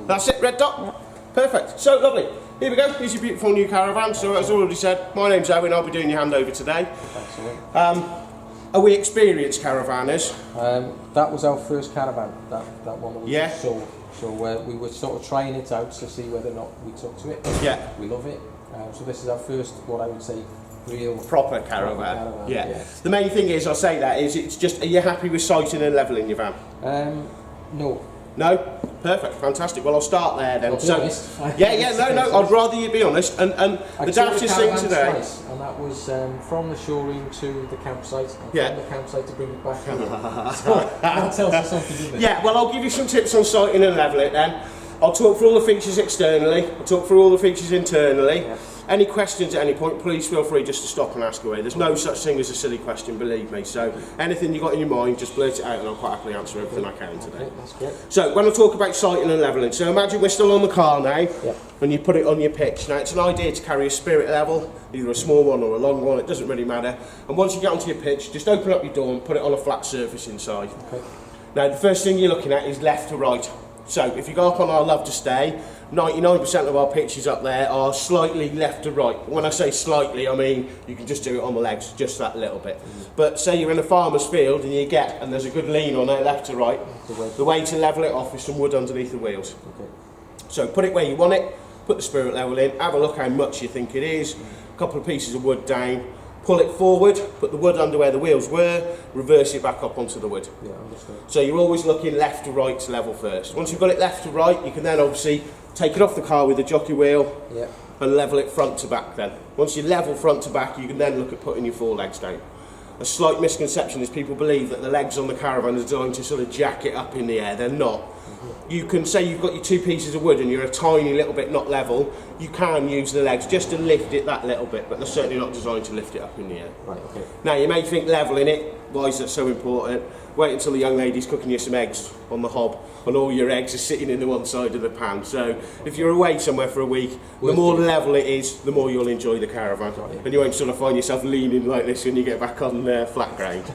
That's it, red dot? Yep. Perfect. So, lovely. Here we go. Here's your beautiful new caravan. So, as already said, my name's Owen. I'll be doing your handover today. Excellent. Are we experienced caravanners? That was our first caravan, that one that we Yeah. sold. So we were sort of trying it out to see whether or not we took to it. Yeah. We love it. So this is our first, what I would say, real Proper caravan. Yeah. Yeah. The main thing is, I'll say that, is it's just, are you happy with sighting and levelling your van? No. No? Perfect, fantastic. Well, I'll start there then. I'll be honest. No, I'd rather you be honest. And the daftest thing today. Twice, and that was from the showroom to the campsite, and from the campsite to bring it back home. So that tells us something, doesn't it? Yeah, well, I'll give you some tips on sighting and level it then. I'll talk through all the features externally, I'll talk through all the features internally. Yeah. Any questions at any point, please feel free just to stop and ask away. There's no such thing as a silly question, believe me. So anything you got in your mind, just blurt it out and I'll quite happily answer everything I can today. Okay, that's great. So when I talk about sighting and levelling, so imagine we're still on the car now, yep. and you put it on your pitch. Now it's an idea to carry a spirit level, either a small one or a long one, it doesn't really matter. And once you get onto your pitch, just open up your door and put it on a flat surface inside. Okay. Now the first thing you're looking at is left to right. So if you go up on our Love to Stay, 99% of our pitches up there are slightly left to right. When I say slightly, I mean you can just do it on the legs, just that little bit. But say you're in a farmer's field and there's a good lean on it, left to right, the way to level it off is some wood underneath the wheels. Okay. So put it where you want it, put the spirit level in, have a look how much you think it is, a couple of pieces of wood down, pull it forward, put the wood under where the wheels were, reverse it back up onto the wood. Yeah, understood. So you're always looking left to right to level first. Once you've got it left to right, you can then obviously take it off the car with the jockey wheel and level it front to back then. Once you level front to back, you can then look at putting your forelegs down. A slight misconception is people believe that the legs on the caravan are designed to sort of jack it up in the air. They're not. You can say you've got your two pieces of wood and you're a tiny little bit not level, you can use the legs just to lift it that little bit, but they're certainly not designed to lift it up in the air. Right, okay. Now you may think levelling it, why is that so important? Wait until the young lady's cooking you some eggs on the hob and all your eggs are sitting in the one side of the pan. So if you're away somewhere for a week, the more level it is, the more you'll enjoy the caravan. And you won't sort of find yourself leaning like this when you get back on flat ground.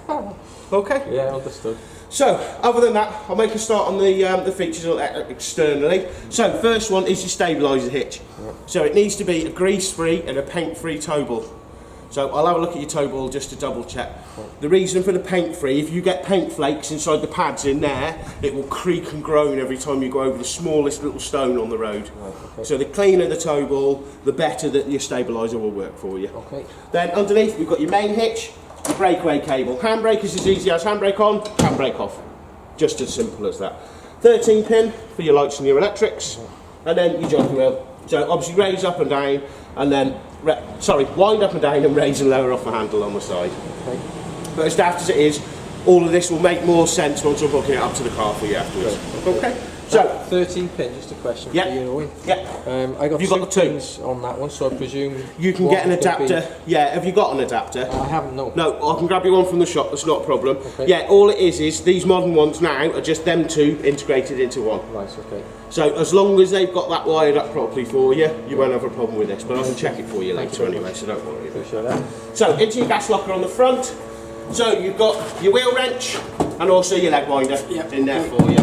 Okay? Yeah, understood. So, other than that, I'll make a start on the features externally. So, first one is your stabiliser hitch. Yep. So it needs to be a grease-free and a paint-free toe ball. So I'll have a look at your toe ball just to double check. The reason for the paint-free, if you get paint flakes inside the pads in there, it will creak and groan every time you go over the smallest little stone on the road. Right, okay. So the cleaner the toe ball, the better that your stabiliser will work for you. Okay. Then underneath we've got your main hitch, your breakaway cable. Handbrake is as easy as handbrake on, handbrake off. Just as simple as that. 13 pin for your lights and your electrics, and then your jockey wheel. So obviously raise up and down, and then wind up and down and raise and lower off the handle on the side. Okay. But as daft as it is, all of this will make more sense once I'm hooking it up to the car for you afterwards. Okay. So 13 pin, just a question for you, Owen. Yeah. I got you got the pins on that one, so I presume you can get an adapter. Yeah, have you got an adapter? I haven't, no. No, I can grab you one from the shop, that's not a problem. Okay. Yeah, all it is these modern ones now are just them two integrated into one. Right, okay. So as long as they've got that wired up properly for you, you won't have a problem with this, but I can check it for you later anyway, so don't worry. Appreciate that. So into your gas locker on the front, so you've got your wheel wrench and also your leg winder in there for you.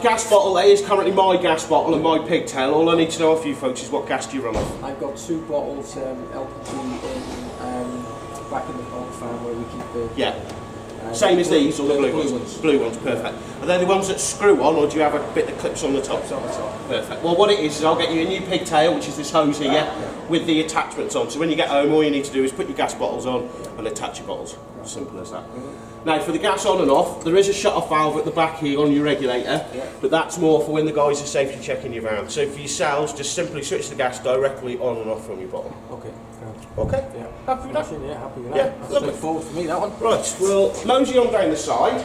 Gas bottle, that is currently my gas bottle and my pigtail. All I need to know off you folks is what gas do you run off? I've got 2 bottles LPG in back in the farm where we keep the... Yeah. Same as these, or the blue ones? Blue ones, perfect. Are they the ones that screw on, or do you have a bit that clips on the top? Clips on the top. Perfect. Well, what it is I'll get you a new pigtail, which is this hose here, with the attachments on. So when you get home, all you need to do is put your gas bottles on and attach your bottles. Simple as that. Now, for the gas on and off, there is a shut-off valve at the back here on your regulator, but that's more for when the guys are safety checking your van. So for yourselves, just simply switch the gas directly on and off from your bottle. Okay. Okay? Yeah. Happy with that? Yeah, happy with Yeah, that. That's lovely. straightforward for me, that one. Right, we'll mosey on down the side.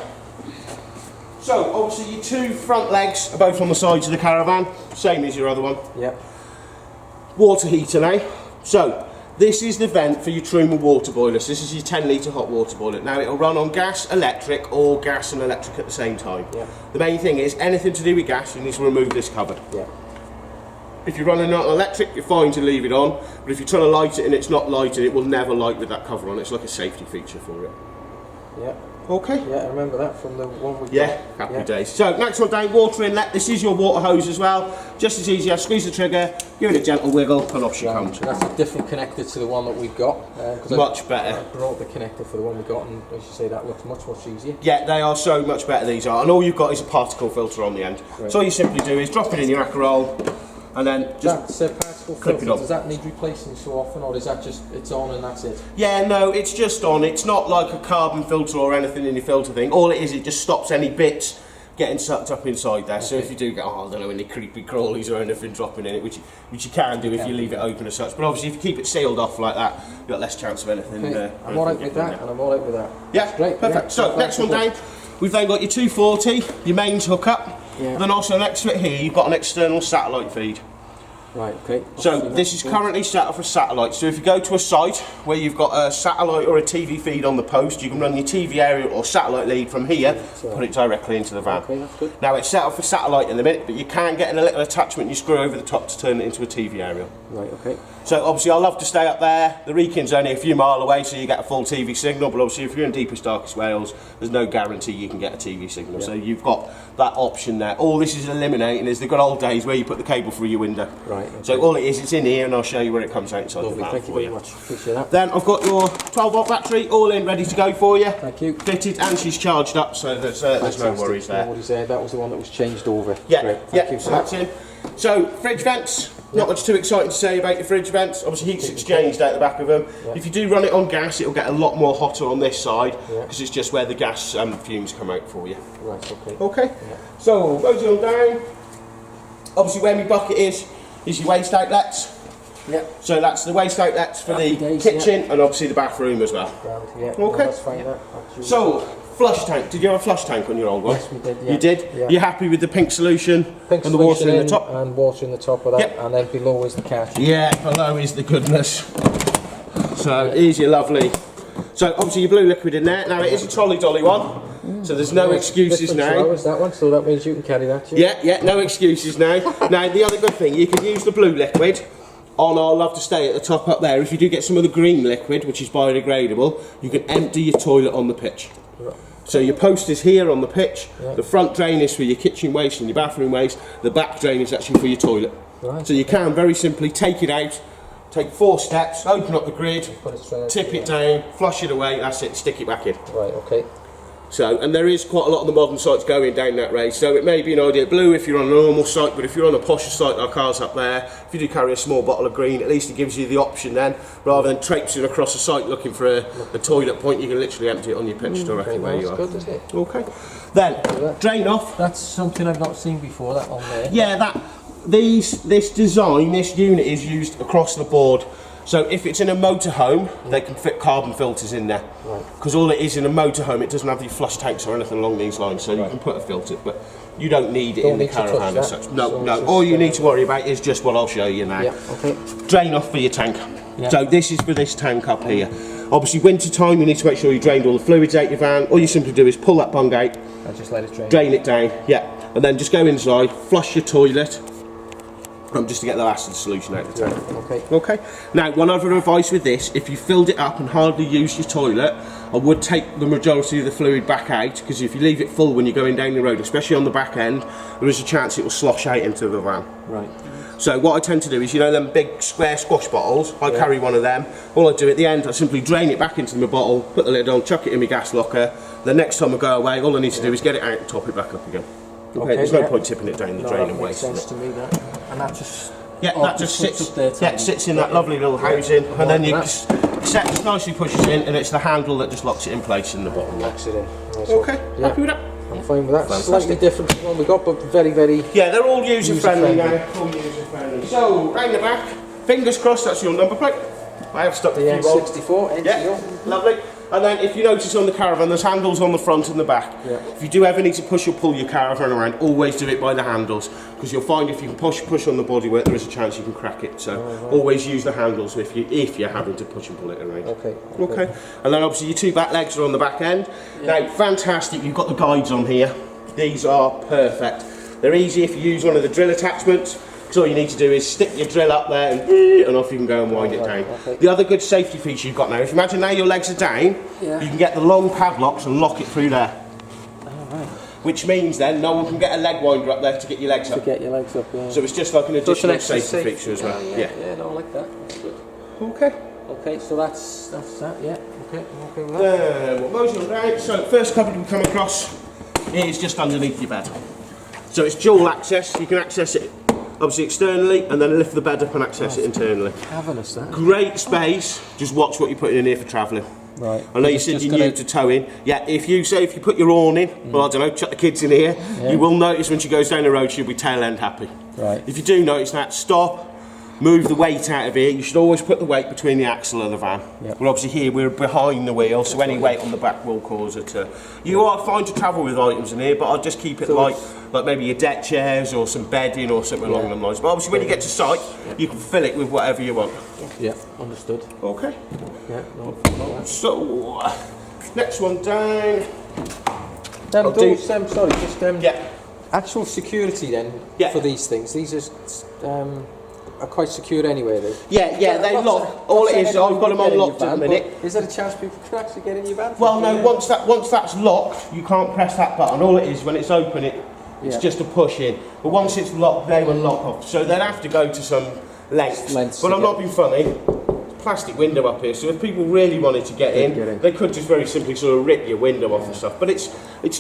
So, obviously your 2 front legs are both on the sides of the caravan, same as your other one. Yeah. Water heater now. So, this is the vent for your Truma water boilers. This is your 10 litre hot water boiler. Now it'll run on gas, electric, or gas and electric at the same time. Yeah. The main thing is, anything to do with gas, you need to remove this cover. Yeah. If you're running on electric, you're fine to leave it on, but if you're trying to light it and it's not lighted, it will never light with that cover on. It's like a safety feature for it. Yeah. Okay. Yeah, I remember that from the one we got. Yeah, happy days. So next one down, water inlet. This is your water hose as well. Just as easy as squeeze the trigger, give it a gentle wiggle, and off she comes. That's a different connector to the one that we've got. Much better. I brought the connector for the one we got, and as you say, that looks much easier. Yeah, they are so much better, these are. And all you've got is a particle filter on the end. Right. So all you simply do is drop it in your Aperol, and then just particle filter, does that need replacing so often, or is that just, it's on and that's it? Yeah, no, it's just on. It's not like a carbon filter or anything in your filter thing. All it is, it just stops any bits getting sucked up inside there. Okay. So if you do get, I don't know, any creepy crawlies or anything dropping in it, which you can do if you leave it open as such. But obviously if you keep it sealed off like that, you've got less chance of anything. Okay. I'm alright with that, and I'm alright with that. Yeah, that's great. Perfect. Yeah, so next one down, we've then got your 240, your mains hookup. Yeah. Then also next to it here, you've got an external satellite feed. Right, okay. So this is currently set up for satellite. So if you go to a site where you've got a satellite or a TV feed on the post, you can run your TV aerial or satellite lead from here, put it directly into the van. Okay, that's good. Now it's set up for satellite in a minute, but you can get in a little attachment you screw over the top to turn it into a TV aerial. Right, okay. So obviously I love to stay up there. The Wrekin's only a few miles away, so you get a full TV signal, but obviously if you're in deepest, darkest Wales, there's no guarantee you can get a TV signal. Yeah. So you've got that option there. All this is eliminating is the good old days where you put the cable through your window. Right, okay. So all it is, it's in here, and I'll show you where it comes out inside the van. Thank you very much. Appreciate that. Then I've got your 12-volt battery all in, ready to go for you. Thank you. Fitted, and she's charged up, so there's no worries there. No worries there. That was the one that was changed over. Yeah, great. Thank you. So that's in. So fridge vents. Not much too exciting to say about your fridge vents. Obviously heat's exchanged out the back of them. Yeah. If you do run it on gas, it'll get a lot more hotter on this side, because it's just where the gas fumes come out for you. Right, okay. Okay, yeah. So goes on down. Obviously where my bucket is your waste outlets. Yeah. So that's the waste outlets for the kitchen and obviously the bathroom as well. Yeah. Okay. No, that's fine, so, flush tank. Did you have a flush tank on your old one? Yes, we did. Yeah. You did? Yeah. You're happy with the pink solution? Pink and the water in the top? And water in the top of that, and then below is the catch. Yeah, below is the goodness. So, here's your lovely. So, obviously your blue liquid in there. Now, it is a trolley dolly one, so there's no excuses now. Is that one, so that means you can carry that. Yeah, no excuses now. Now, the other good thing, you can use the blue liquid on our Love to Stay at the top up there. If you do get some of the green liquid, which is biodegradable, you can empty your toilet on the pitch. Right. So your post is here on the pitch, the front drain is for your kitchen waste and your bathroom waste, the back drain is actually for your toilet. Right. So you can very simply take it out, take 4 steps, open up the grid, tip it down, flush it away, that's it, stick it back in. Right, okay. So, and there is quite a lot of the modern sites going down that way, so it may be an idea blue if you're on a normal site, but if you're on a posher site like ours up there, if you do carry a small bottle of green, at least it gives you the option then, rather than traipsing across a site looking for a toilet point, you can literally empty it on your pitch directly where you are. Good, isn't it? Okay. Then, drain off. That's something I've not seen before, that on there. Yeah, this design, this unit is used across the board. So if it's in a motorhome, they can fit carbon filters in there. Because all it is in a motorhome, it doesn't have the flush tanks or anything along these lines, so you can put a filter, but you don't need it in the caravan as such. No, all you need to worry about is just what I'll show you now. Yeah, okay. Drain off for your tank. Yeah. So this is for this tank up here. Obviously winter time, you need to make sure you drained all the fluids out your van. All you simply do is pull that bung out. And just let it drain. Drain it down, yeah. And then just go inside, flush your toilet, just to get the last of the solution out of the tank. Okay. Now, one other advice with this, if you filled it up and hardly used your toilet, I would take the majority of the fluid back out, because if you leave it full when you're going down the road, especially on the back end, there is a chance it will slosh out into the van. Right. So what I tend to do is, you know them big square squash bottles, I carry one of them. All I do at the end, I simply drain it back into my bottle, put the lid on, chuck it in my gas locker. The next time I go away, all I need to do is get it out and top it back up again. Okay, there's no point tipping it down the drain and wasting it. Makes sense to me, that. And that just... Yeah, that just sits there. Yeah, it sits in that lovely little housing, and then you just nicely pushes in, and it's the handle that just locks it in place in the bottom. Locks it in. Okay, happy with that? I'm fine with that. Slightly different to the one we got, but very, very... Yeah, they're all user-friendly now. All user-friendly. So, round the back, fingers crossed that's your number plate. I have stuck the few on. 64, yeah, lovely. And then if you notice on the caravan, there's handles on the front and the back. Yeah. If you do ever need to push or pull your caravan around, always do it by the handles, because you'll find if you can push on the bodywork, there is a chance you can crack it. So always use the handles if you're having to push and pull it around. Okay. And then obviously your 2 back legs are on the back end. Yeah. Now, fantastic, you've got the guides on here. These are perfect. They're easy if you use one of the drill attachments. Because all you need to do is stick your drill up there and off you can go and wind it down. Okay. The other good safety feature you've got now, if you imagine now your legs are down, you can get the long padlocks and lock it through there. Which means then no one can get a leg winder up there to get your legs up. To get your legs up, yeah. So it's just like an additional safety feature as well. Yeah, no, I like that. That's good. Okay. Okay, so that's that, yeah. Okay, I'm okay with that. What goes on down? So first cupboard we come across is just underneath your bed. So it's dual access. You can access it obviously externally and then lift the bed up and access it internally. Marvellous, that. Great space. Just watch what you're putting in here for travelling. Right. I know you said you knew to tow in. Yeah, if you put your awning, well I don't know, chuck the kids in here, you will notice when she goes down the road she'll be tail end happy. Right. If you do notice that, stop, move the weight out of here. You should always put the weight between the axle of the van. Yep. Well obviously here we're behind the wheel, so any weight on the back will cause it to... You are fine to travel with items in here, but I'll just keep it like maybe your deck chairs or some bedding or something along them lines. But obviously when you get to site, you can fill it with whatever you want. Yeah, understood. Okay. Yeah, no. So, next one down. Actual security then for these things. These are quite secure anyway. Yeah, they lock. All it is, I've got them unlocked at the minute. Is there a chance people can actually get in your van? Well, no. Once that's locked, you can't press that button. All it is, when it's open, it's just a push in. But once it's locked, they will lock off. So they'd have to go to some lengths. But I'm not being funny. Plastic window up here, so if people really wanted to get in, they could just very simply sort of rip your window off and stuff. But it's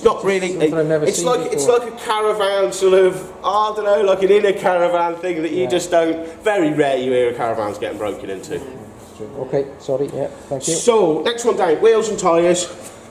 not really. It's like a caravan sort of, I don't know, like an inner caravan thing that you just don't. Very rare you hear a caravan's getting broken into. Okay, sorry. Yeah, thank you. So next one down, wheels and tyres.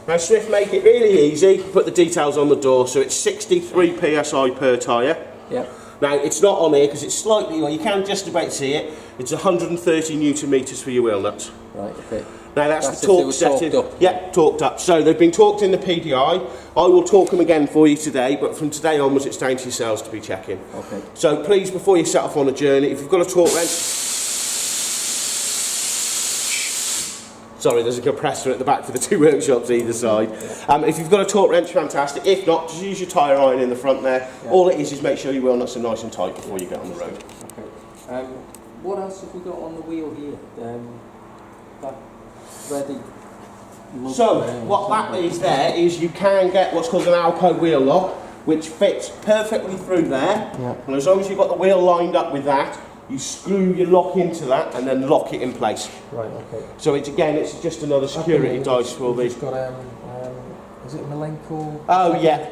Now Swift make it really easy. Put the details on the door, so it's 63 psi per tyre. Yeah. Now it's not on here because it's slightly, well you can just about see it, it's 130 newton metres for your wheel nuts. Right, okay. Now that's the torque setting. Torqued up. Yeah, torqued up. So they've been torqued in the PDI. I will torque them again for you today, but from today onwards it's down to yourselves to be checking. Okay. So please, before you set off on a journey, if you've got a torque wrench, sorry, there's a compressor at the back for the two workshops either side. If you've got a torque wrench, fantastic. If not, just use your tyre iron in the front there. Yeah. All it is make sure your wheel nuts are nice and tight before you get on the road. Okay. What else have we got on the wheel here? That ready. So what that is there is you can get what's called an Alco wheel lock, which fits perfectly through there. Yeah. And as long as you've got the wheel lined up with that, you screw your lock into that and then lock it in place. Right, okay. So it's just another security device for these. It's got is it Malenko? Oh yeah.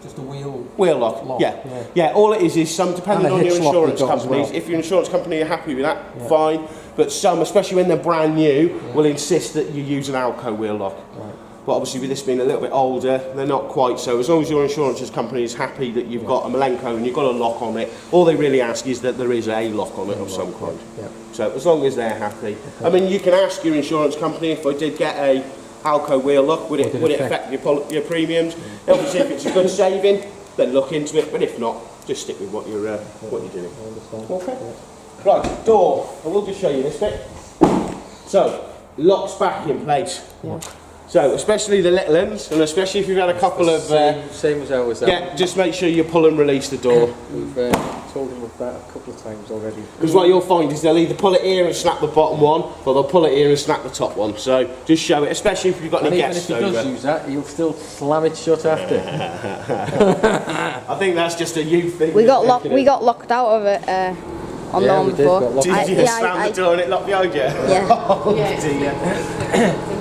Just a wheel lock. Yeah. All it is some, depending on your insurance companies. If your insurance company are happy with that, fine. But some, especially when they're brand new, will insist that you use an Alco wheel lock. Right. But obviously with this being a little bit older, they're not quite so. As long as your insurance company is happy that you've got a Malenko and you've got a lock on it, all they really ask is that there is a lock on it of some kind. Yeah. So as long as they're happy. Okay. I mean, you can ask your insurance company, if I did get a Alco wheel lock, would it affect your premiums? Yeah. Obviously if it's a good saving, then look into it, but if not, just stick with what you're doing. I understand. Okay. Yeah. Right, door. I will just show you this bit. So, locks back in place. Yeah. So, especially the little ones, and especially if you've had a couple of... Same as ours. Yeah, just make sure you pull and release the door. We've told them of that a couple of times already. Because what you'll find is they'll either pull it here and snap the bottom one, or they'll pull it here and snap the top one. So, just show it, especially if you've got any guests over. And even if he does use that, he'll still slam it shut after. I think that's just a you thing. We got locked out of it on the one before. Did you slam the door and it locked behind you? Yeah. Oh dear.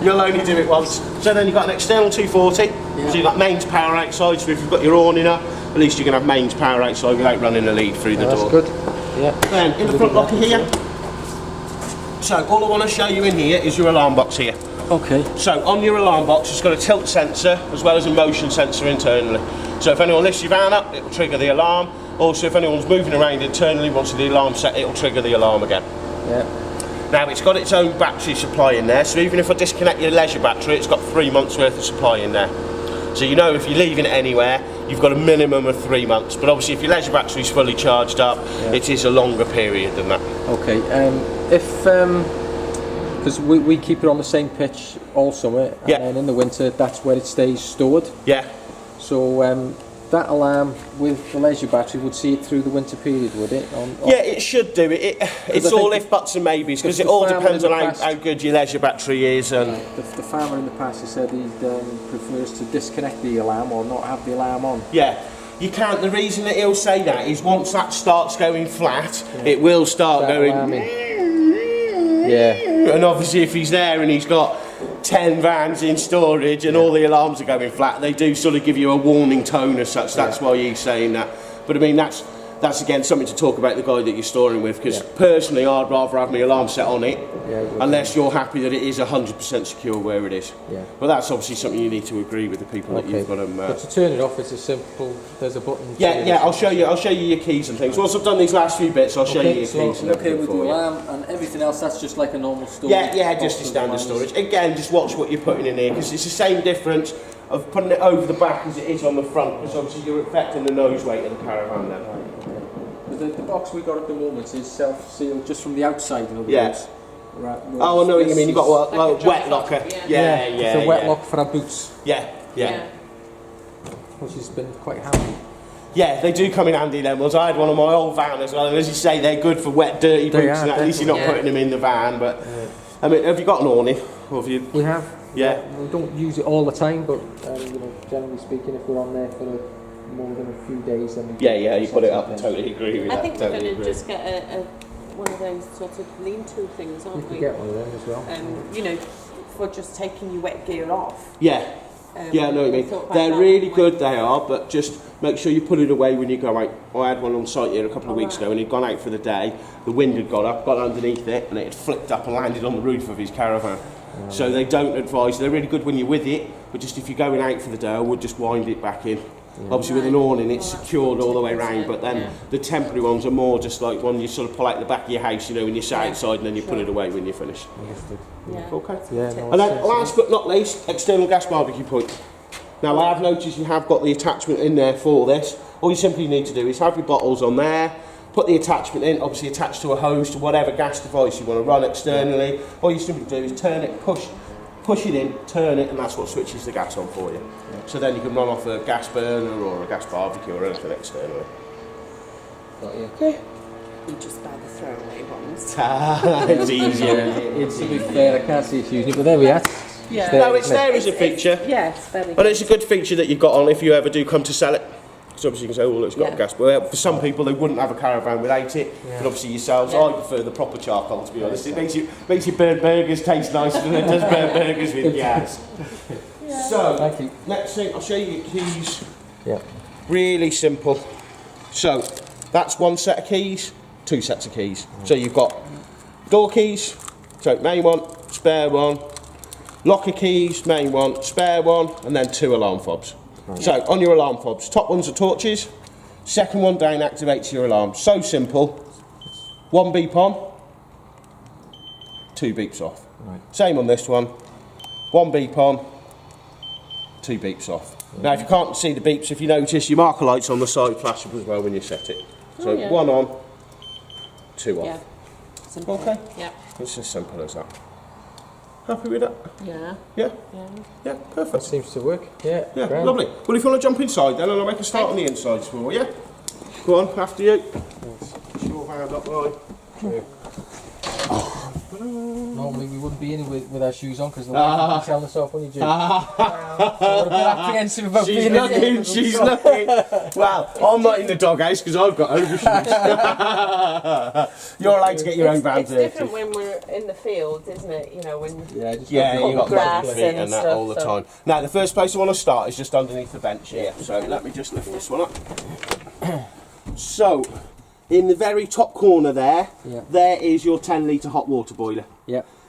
You'll only do it once. So then you've got an external 240, so you've got mains power outside, so if you've got your awning up, at least you can have mains power outside without running a lead through the door. That's good. Yeah. Then in the front locker here, so all I want to show you in here is your alarm box here. Okay. So on your alarm box, it's got a tilt sensor as well as a motion sensor internally. So if anyone lifts your van up, it will trigger the alarm. Also, if anyone's moving around internally, once the alarm's set, it will trigger the alarm again. Yeah. Now, it's got its own battery supply in there, so even if I disconnect your leisure battery, it's got 3 months worth of supply in there. So you know if you're leaving it anywhere, you've got a minimum of 3 months. But obviously, if your leisure battery is fully charged up, it is a longer period than that. Okay. Because we keep it on the same pitch all summer, and then in the winter, that's where it stays stored. Yeah. So that alarm with the leisure battery would see it through the winter period, would it? Yeah, it should do. It's all if, buts and maybes, because it all depends on how good your leisure battery is. And the farmer in the past has said he prefers to disconnect the alarm or not have the alarm on. Yeah, you can't. The reason that he'll say that is once that starts going flat, it will start going. Yeah. And obviously, if he's there and he's got 10 vans in storage and all the alarms are going flat, they do sort of give you a warning tone as such. That's why he's saying that. But I mean, that's again something to talk about the guy that you're storing with, because personally I'd rather have my alarm set on it unless you're happy that it is 100% secure where it is. But that's obviously something you need to agree with the people that you've got them. But to turn it off, it's a simple. There's a button. I'll show you your keys and things. Once I've done these last few bits, I'll show you your keys. So okay with the alarm and everything else. That's just like a normal storage. Yeah, just a standard storage. Again, just watch what you're putting in here, because it's the same difference of putting it over the back as it is on the front, because obviously you're affecting the nose weight of the caravan then. The box we got at the moment is self-sealed just from the outside, in other words. Right, oh, I know what you mean. You've got like a wet locker. Yeah. It's a wet lock for our boots. Yeah. Which has been quite handy. Yeah, they do come in handy, them ones. I had one on my old van as well, and as you say, they're good for wet, dirty boots, and at least you're not putting them in the van. But I mean, have you got an awning? Or have you? We have. Yeah. We don't use it all the time, but generally speaking, if we're on there for more than a few days, then you put it up. I totally agree with that. I think we're going to just get one of those sort of lean-to things, aren't we? You could get one of them as well. For just taking your wet gear off. Yeah. I know what you mean. They're really good, they are, but just make sure you put it away when you go out. I had one on site here a couple of weeks ago, and he'd gone out for the day. The wind had got up, got underneath it, and it had flipped up and landed on the roof of his caravan. So they don't advise. They're really good when you're with it, but just if you're going out for the day, I would just wind it back in. Obviously with an awning it's secured all the way around, but then the temporary ones are more just like one you sort of pull out the back of your house, when you're sat outside, and then you put it away when you finish. Okay. And then last but not least, external gas barbecue point. Now I have noticed you have got the attachment in there for this. All you simply need to do is have your bottles on there, put the attachment in, obviously attached to a hose to whatever gas device you want to run externally. All you simply do is turn it, push it in, turn it, and that's what switches the gas on for you. So then you can run off a gas burner or a gas barbecue or anything externally. You just buy the throwaway ones. It's easier. To be fair, I can't see it using it, but there we are. No, it's there as a feature. It's very good. And it's a good feature that you've got on if you ever do come to sell it. Because obviously you can say, well, it's got a gas. Well, for some people, they wouldn't have a caravan without it. But obviously yourselves, I prefer the proper charcoal, to be honest. It makes your burnt burgers taste nicer than it does burnt burgers with gas. So, thank you. Next thing, I'll show you your keys. Really simple. So, that's one set of keys, two sets of keys. So you've got door keys, so main one, spare one, locker keys, main one, spare one, and then two alarm fobs. So, on your alarm fobs, top ones are torches, second one down activates your alarm. So simple. One beep on, two beeps off. Same on this one. One beep on, two beeps off. Now, if you can't see the beeps, if you notice, your marker lights on the side flash up as well when you set it. So, one on, two off. Simple. Okay. It's as simple as that. Happy with that? Yeah, perfect. That seems to work. Yeah, lovely. Well, if you want to jump inside then, and I'll make a start on the insides for you. Go on, after you. Sure, hand up right. Normally we wouldn't be in with our shoes on because the wife would tell us off when you do. So we're a bit apprehensive about being in. She's looking. Well, I'm not in the doghouse because I've got overshoes. You're allowed to get your own van dirty. It's different when we're in the field, isn't it? When you've got grass and that all the time. Now, the first place I want to start is just underneath the bench here. So let me just lift this one up. So, in the very top corner there, there is your 10 litre hot water boiler.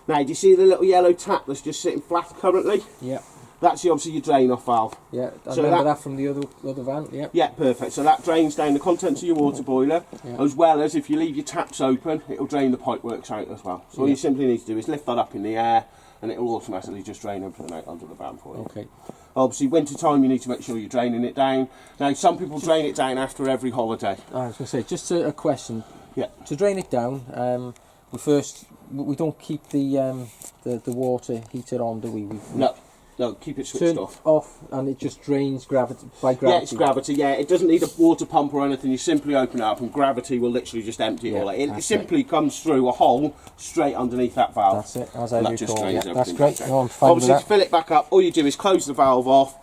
Now, do you see the little yellow tap that's just sitting flat currently? That's obviously your drain off valve. I remember that from the other van. Yeah, perfect. So that drains down the contents of your water boiler, as well as if you leave your taps open, it'll drain the pipeworks out as well. So all you simply need to do is lift that up in the air, and it will automatically just drain everything out onto the van for you. Okay. Obviously, winter time you need to make sure you're draining it down. Now, some people drain it down after every holiday. I was going to say, just a question. Yeah. To drain it down, we don't keep the water heater on, do we? No. No, keep it switched Turn off, and it just drains gravity by gravity. Yeah, it's gravity. Yeah, it doesn't need a water pump or anything. You simply open it up, and gravity will literally just empty it all out. It simply comes through a hole straight underneath that valve. That's it. As I that just recall. drains Yeah, everything. that's great. No, I'm fine Obviously, with to that. fill it back up, all you do is close the valve off,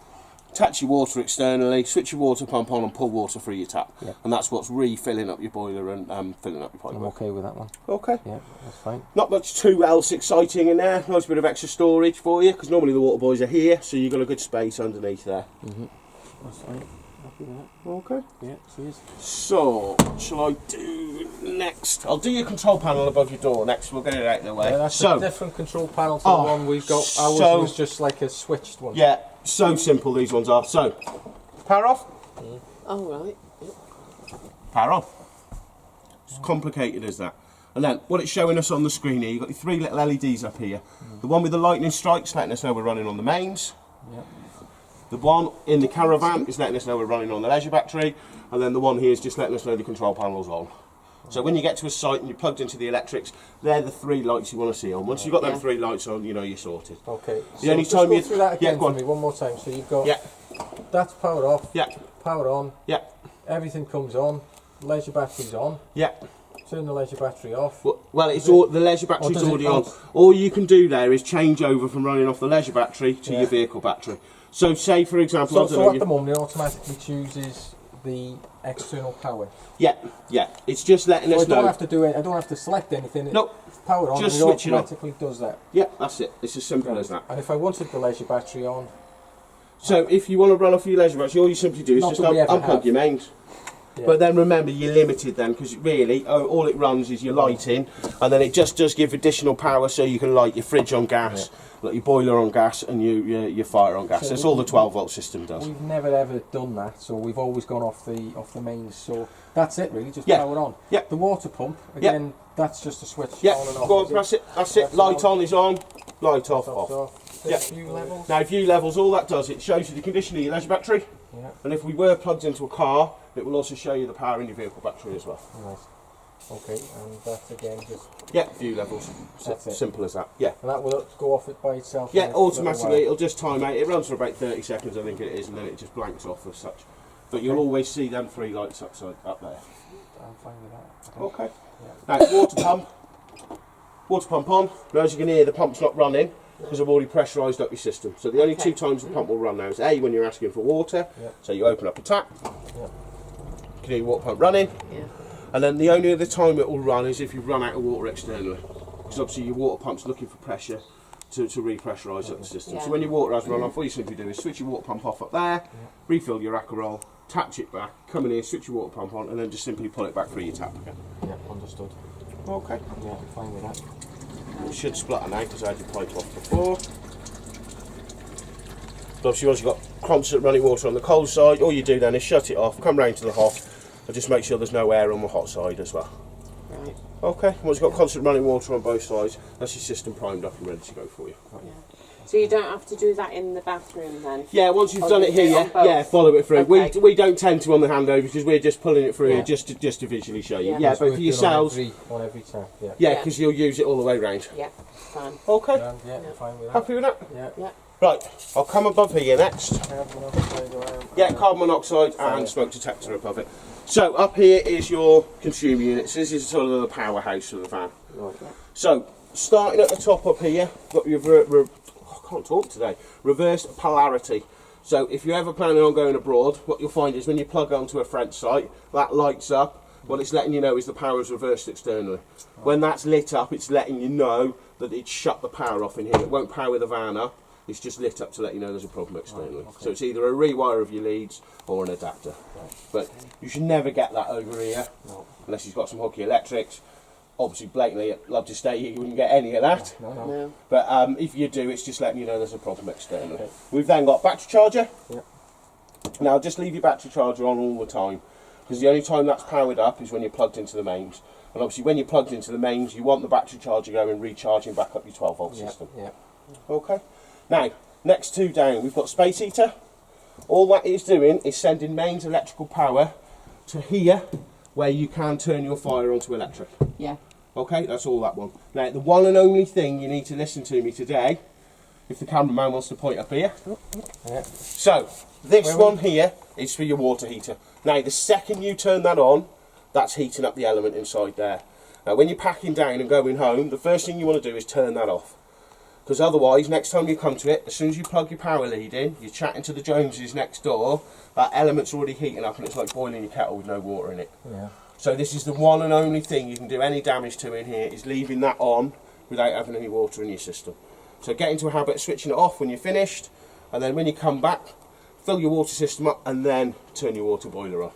attach your water externally, switch your water pump on, and pull water through your tap. Yeah. And that's what's refilling up your boiler and filling up your pipe. I'm okay with that one. Okay. Yeah, that's fine. Not much too else exciting in there. Nice bit of extra storage for you, because normally the water boys are here, so you've got a good space underneath there. That's fine. Happy with that. Okay. Yeah, cheers. So, what shall I do next? I'll do your control panel above your door next. We'll get it out of the way. Yeah, that's so, a different control panel to the one we've got. Ours was just like a switched one. Yeah, so simple these ones are. So, power off. Oh, right. Power on. It's complicated as that. And then what it's showing us on the screen here, you've got your 3 little LEDs up here. The one with the lightning strikes letting us know we're running on the mains. Yep. The one in the caravan is letting us know we're running on the leisure battery. And then the one here is just letting us know the control panel's on. So when you get to a site and you're plugged into the electrics, they're the 3 lights you want to see on. Once you've got them 3 lights on, you know you're sorted. Okay. The only just time go you through that again go for on. me one more time. So you've got That's powered off. Yeah. Powered on. Yeah. Everything comes on. Leisure battery's on. Yeah. Turn the leisure battery off. Well, it's all, the leisure battery's already on. All you can do there is change over from running off the leisure battery to your vehicle battery. So, say for example, So at the moment, it automatically chooses the external power. Yeah, it's just letting us I don't know. have to do it. I don't have to select anything. Nope. Power on. Just and it switch it on. automatically does that. Yeah, that's it. It's as simple as that. And if I wanted the leisure battery on, So, if you want to run off your leisure battery, all you simply do is Not just that we ever unplug have. your mains. Yeah. But then remember, you're limited then, because really, all it runs is your lighting, and then it just does give additional power, so you can light your fridge on gas, like your boiler on gas, and your fire on gas. So That's all the 12-volt system does. we've never ever done that. So we've always gone off the mains. So that's it, really. Just Yeah. power on. Yeah. The water pump again. That's just a switch Yeah, on and off. go on, is it? press it. That's it. Light on is on, light off, Off. off. Yeah. Yeah. View levels. Now, view levels, all that does, it shows you the condition of your leisure battery. Yeah. And if we were plugged into a car, it will also show you the power in your vehicle battery as well. Nice. Okay, and that again just. Yeah, view levels. That's it. Simple as that. Yeah. And that will go off it by itself. Yeah, in a little automatically, while. it'll just time out. It runs for about 30 seconds, I think it is, and then it just blanks off as such. But you'll always see them 3 lights up there. I'm fine with that. Okay. Yeah. Now, water pump. Water pump on. Now, as you can hear, the pump's not running because I've already pressurised up your system. So the only 2 times the pump will run now is A, when you're asking for water. So you open up a tap. You can hear your water pump running. And then the only other time it will run is if you run out of water externally. Because obviously your water pump's looking for pressure to repressurise up the system. So when your water has run off, all you simply do is switch your water pump off up there, refill your Acarol, attach it back, come in here, switch your water pump on, and then just simply pull it back through your tap again. Yeah, understood. Okay. Yeah, I'm fine with that. It should splutter now because I had your pipe off before. But obviously once you've got constant running water on the cold side, all you do then is shut it off, come round to the hot, and just make sure there's no air on the hot side as well. Right. Okay, once you've got constant running water on both sides, that's your system primed up and ready to go for you. Yeah. So you don't have to do that in the bathroom then? Yeah, once you've Or done you it do here, on both? yeah, follow it through. Okay. We don't tend to on the handover because we're just pulling it through Yeah. just to visually show you. Yeah. Yeah, It's but for working yourselves, on every tap. Yeah. yeah, because you'll use it all the way round. Yeah, fine. Okay, Yeah, I'm fine with that. happy with that? Yeah. Yeah. Right, I'll come above here next. Carbon monoxide around. Yeah, carbon monoxide and smoke detector above it. So up here is your consumer units. This is sort of the powerhouse of the van. Right. So starting at the top up here, got your I can't talk today. Reversed polarity. So if you're ever planning on going abroad, what you'll find is when you plug onto a French site, that lights up. What it's letting you know is the power is reversed externally. When that's lit up, it's letting you know that it's shut the power off in here. It won't power the van up. It's just lit up to let you know there's a problem externally. Okay. So it's either a rewire of your leads or an adapter. But you should never get that over here unless you've got some hooky electrics. Obviously, blatantly, I'd love to stay here, you wouldn't get any of that. No. But if you do, it's just letting you know there's a problem externally. Okay. We've then got battery charger. Yeah. Now, just leave your battery charger on all the time, because the only time that's powered up is when you're plugged into the mains. And obviously, when you're plugged into the mains, you want the battery charger going, recharging back up your 12-volt system. Yeah. Okay. Now, next 2 down, we've got space heater. All that is doing is sending mains electrical power to here, where you can turn your fire onto electric. Yeah. Okay, that's all that one. Now, the one and only thing you need to listen to me today if the cameraman wants to point up here. Yeah. So, this one here is for your water heater. Now, the second you turn that on, that's heating up the element inside there. Now, when you're packing down and going home, the first thing you want to do is turn that off. Because otherwise, next time you come to it, as soon as you plug your power lead in, you're chatting to the Joneses next door, that element's already heating up and it's like boiling your kettle with no water in it. Yeah. So this is the one and only thing you can do any damage to in here, is leaving that on without having any water in your system. So get into a habit of switching it off when you're finished, and then when you come back, fill your water system up and then turn your water boiler off.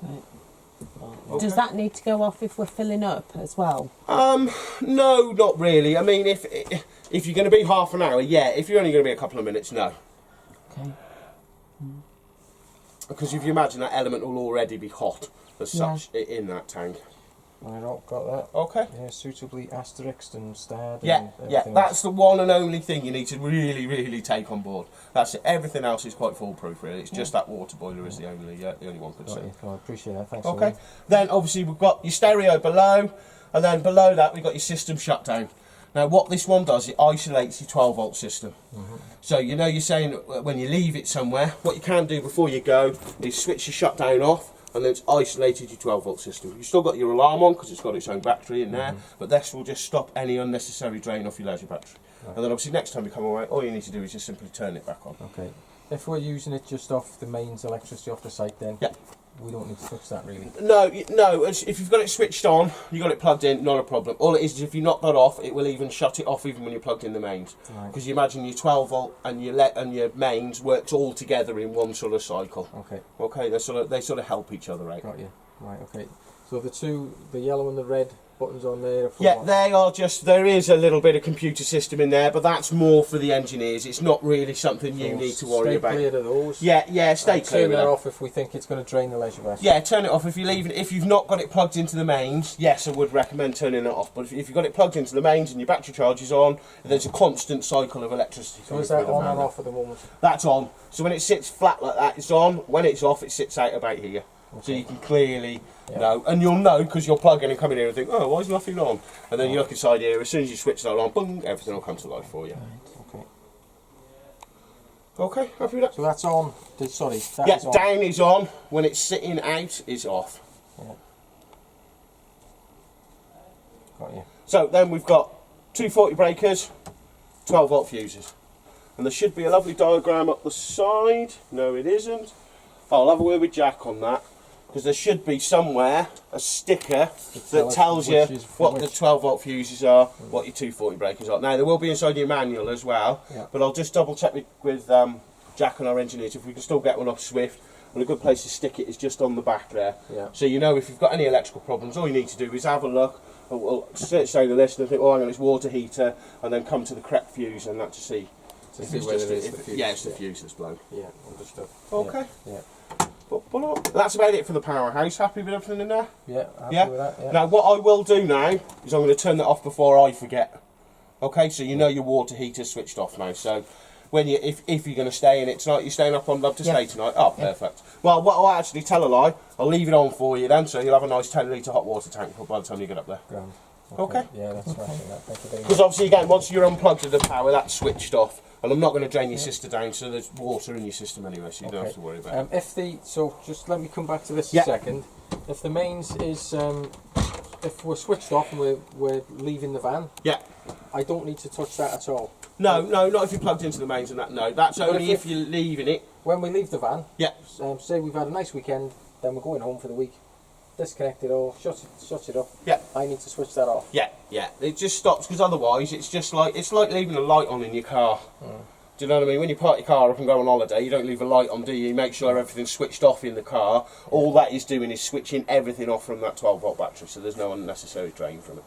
Okay. Does that need to go off if we're filling up as well? No, not really. I mean, if you're going to be half an hour, yeah. If you're only going to be a couple of minutes, no. Okay. Because if you imagine, that element will already be hot as such in that tank. I got that. Okay. Yeah, suitably asterisked and starred. Yeah, and yeah. That's the one and only thing you need to really, really take on board. That's it. Everything else is quite foolproof, really. It's just that water boiler is the only one concern. I appreciate that. Thanks. Okay. Then obviously we've got your stereo below, and then below that we've got your system shutdown. Now what this one does, it isolates your 12 volt system. So you know, you're saying when you leave it somewhere, what you can do before you go is switch your shutdown off, and then it's isolated your 12 volt system. You've still got your alarm on because it's got its own battery in there, but this will just stop any unnecessary drain off your leisure battery. Right. And then obviously next time you come away, all you need to do is just simply turn it back on. Okay. If we're using it just off the mains electricity off the site, then we don't need to touch that really. No, if you've got it switched on, you've got it plugged in, not a problem. All it is if you knock that off, it will even shut it off even when you're plugged in the mains. Because you imagine your 12 volt and your mains works all together in one sort of cycle. Okay. Okay, they sort of help each other out. Got you. Right, okay. So the yellow and the red buttons on there? Yeah, they are just, there is a little bit of computer system in there, but that's more for the engineers. It's not really something you need to worry about. Stay clear of those. Yeah, stay clear of that. Turn that off if we think it's going to drain the leisure battery. Yeah, turn it off if you leave it. If you've not got it plugged into the mains, yes, I would recommend turning it off. But if you've got it plugged into the mains and your battery charge is on, there's a constant cycle of electricity. So is that on and off at the moment? That's on. So when it sits flat like that, it's on. When it's off, it sits out about here. Okay. So you can clearly know, and you'll know because you'll plug in and come in here and think, oh, why is nothing on? And then you look inside here, as soon as you switch that on, boom, everything will come to life for you. Okay. Okay, happy with that? So that's on. Sorry, that yeah, is on. Down is on. When it's sitting out, is off. Yeah. Got you. So then we've got 240 breakers, 12 volt fuses. And there should be a lovely diagram up the side. No, it isn't. I'll have a word with Jack on that, because there should be somewhere a sticker that tells you what the 12 volt fuses are, what your 240 breakers are. Now there will be inside your manual as well, but I'll just double check with Jack and our engineers if we can still get one off Swift. And a good place to stick it is just on the back there. So you know if you've got any electrical problems, all you need to do is have a look, or search down the list and think, oh hang on, it's water heater, and then come to the correct fuse and that to see. To see whether it's the fuse. Yeah, it's the fuse that's blown. Yeah, understood. Okay. Yeah. But that's about it for the powerhouse. Happy with everything in there? Yeah, happy with that. Yeah. Now what I will do now is I'm going to turn that off before I forget. Okay, so you know your water heater's switched off now. So when you, if you're going to stay in it tonight, you're staying up on Love to Stay tonight. Oh, perfect. Well, what I'll actually tell a lie. I'll leave it on for you then, so you'll have a nice 10 litre hot water tank by the time you get up there. Grand. Okay. Yeah, that's right. Thank you very much. Because obviously, again, once you're unplugged with the power, that's switched off. And I'm not going to drain your system down, so there's water in your system anyway, so you don't have to worry about it. So just let me come back to this a second. If the mains is, if we're switched off and we're leaving the van, I don't need to touch that at all. No, not if you're plugged into the mains and that. No, that's only if you're leaving it. When we leave the van, say we've had a nice weekend, then we're going home for the week. Disconnect it all, shut it off. I need to switch that off. Yeah. It just stops, because otherwise it's just like leaving a light on in your car. Do you know what I mean? When you park your car up and go on holiday, you don't leave a light on, do you? You make sure everything's switched off in the car. All that is doing is switching everything off from that 12 volt battery, so there's no unnecessary drain from it.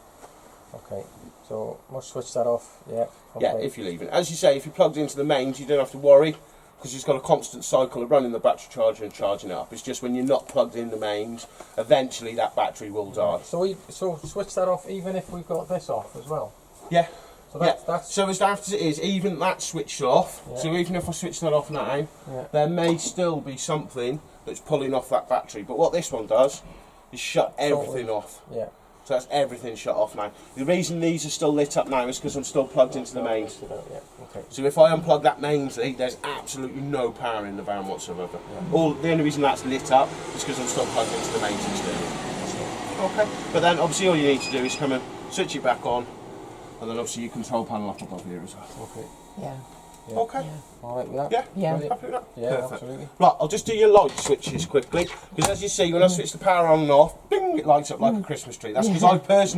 Okay, so must switch that off. Yeah. Okay. Yeah, if you're leaving. As you say, if you're plugged into the mains, you don't have to worry, because it's got a constant cycle of running the battery charger and charging it up. It's just when you're not plugged in the mains, eventually that battery will die. So switch that off even if we've got this off as well? Yeah. So that's so as daft as it is, even that's switched off, so even if I switch that off now, there may still be something that's pulling off that battery. But what this one does is shut everything off. Yeah. So that's everything shut off now. The reason these are still lit up now is because I'm still plugged into the mains. So if I unplug that mains lead, there's absolutely no power in the van whatsoever. The only reason that's lit up is because I'm still plugged into the mains external. Okay. But then obviously all you need to do is come and switch it back on, and then obviously your control panel up above here as well. Okay. Yeah. Okay. All right with that? Yeah. Yeah. Happy with that? Yeah, Perfect. absolutely. Right, I'll just do your light switches quickly, because as you see, when I switch the power on and off, bing, it lights up like a Christmas tree. That's because I personally